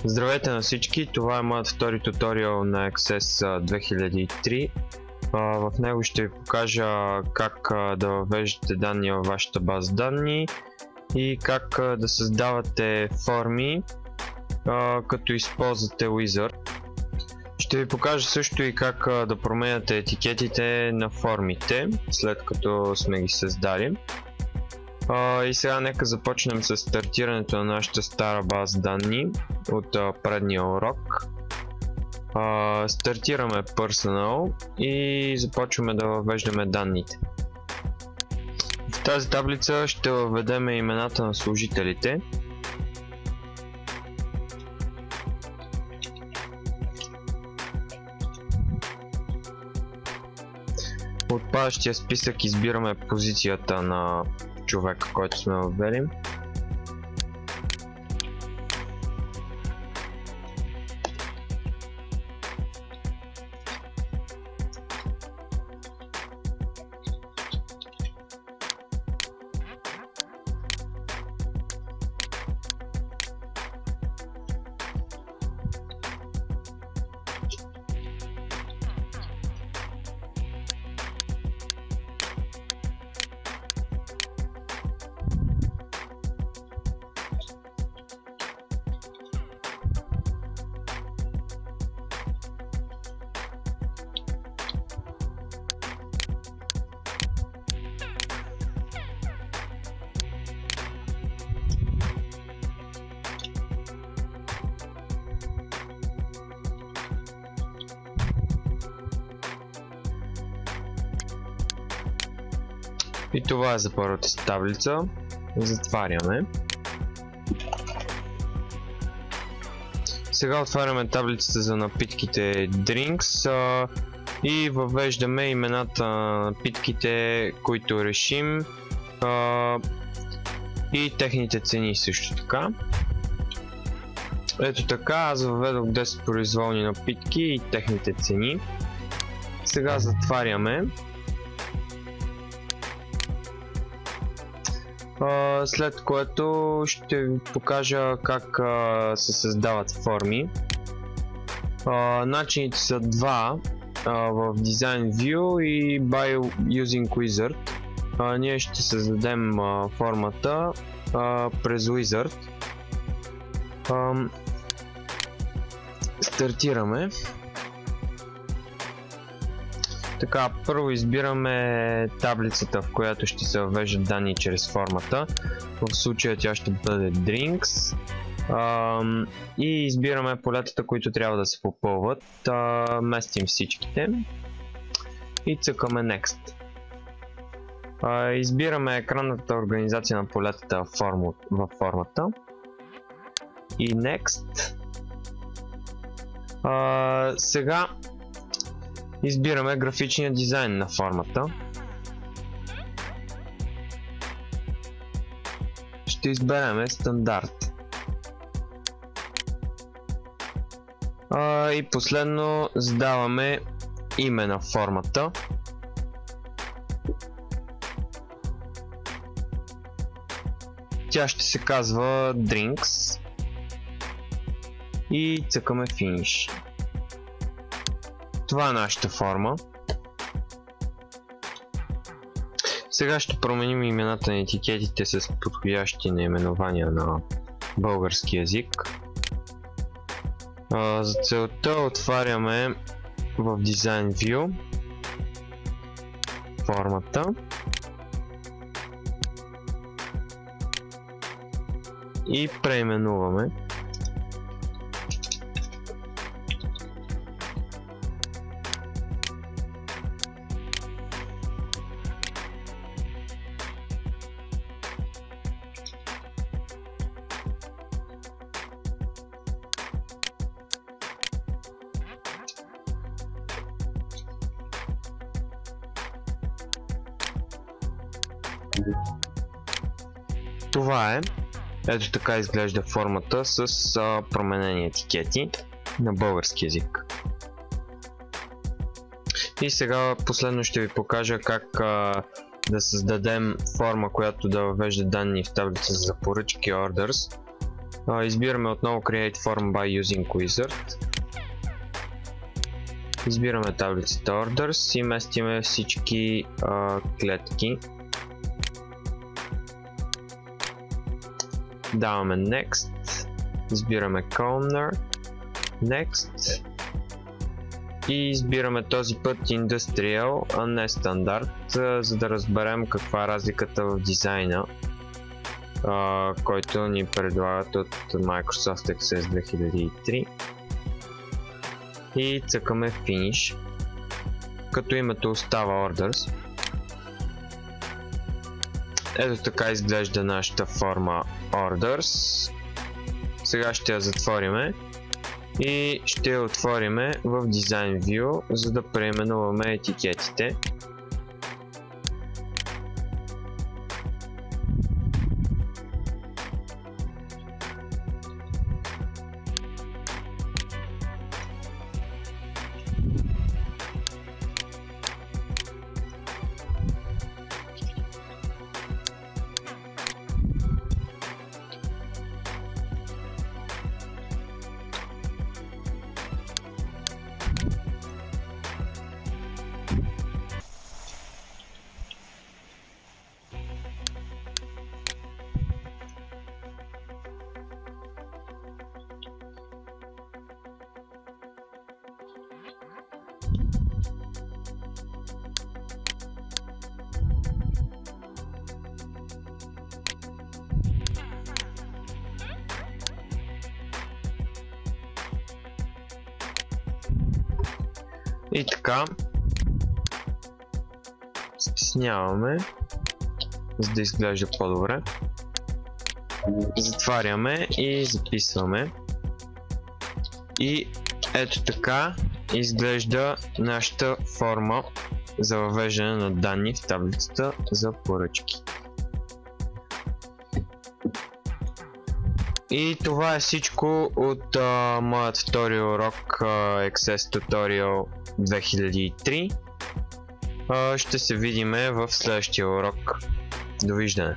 Здравейте на всички, това е моят втори туториал на Access 2003. В него ще ви покажа как да въвеждате данни във вашата база данни и как да създавате форми, като използвате Wizard. Ще ви покажа също и как да променяте етикетите на формите, след като сме ги създали. И сега нека започнем с стартирането на нашата стара база данни от предния урок. Стартираме Personal и започваме да въвеждаме данните. В тази таблица ще въведем имената на служителите. От падащия списък избираме позицията на човека, който сме въвели. И това е за първата си таблица. Затваряме. Сега отваряме таблицата за напитките Drinks и въвеждаме имената на напитките, които решим, и техните цени също така. Ето така, аз въведох 10 произволни напитки и техните цени. Сега затваряме. След което ще ви покажа как се създават форми. Начините са два в Design View и By Using Wizard. Ние ще създадем формата през Wizard. Стартираме. Така, първо избираме таблицата, в която ще се въвеждат данни чрез формата. В случая тя ще бъде Drinks. И избираме полетата, които трябва да се попълват. Местим всичките. И цъкаме Next. Избираме екранната организация на полетата във формата. И Next. Сега избираме графичния дизайн на формата. Ще изберем стандарт. И последно задаваме име на формата. Тя ще се казва Drinks. И цъкаме Finish. Това е нашата форма. Сега ще променим имената на етикетите с подходящи наименования на български език. За целта отваряме в Design View формата и преименуваме. Това е. Ето така изглежда формата с променени етикети на български език. И сега последно ще ви покажа как да създадем форма, която да въвежда данни в таблица за поръчки Orders. Избираме отново Create Form by Using Wizard. Избираме таблицата Orders и местиме всички клетки. Даваме Next. Избираме Columnar. Next. И избираме този път Industrial, а не стандарт, за да разберем каква е разликата в дизайна, който ни предлагат от Microsoft Access 2003. И цъкаме Finish, като името остава Orders. Ето така изглежда нашата форма Orders. Сега ще я затвориме и ще я отвориме в Design View, за да преименуваме етикетите. И така, стесняваме, за да изглежда по-добре. Затваряме и записваме. И ето така изглежда нашата форма за въвеждане на данни в таблицата за поръчки. И това е всичко от моят втори урок Access Tutorial 2003. Ще се видиме в следващия урок. Довиждане!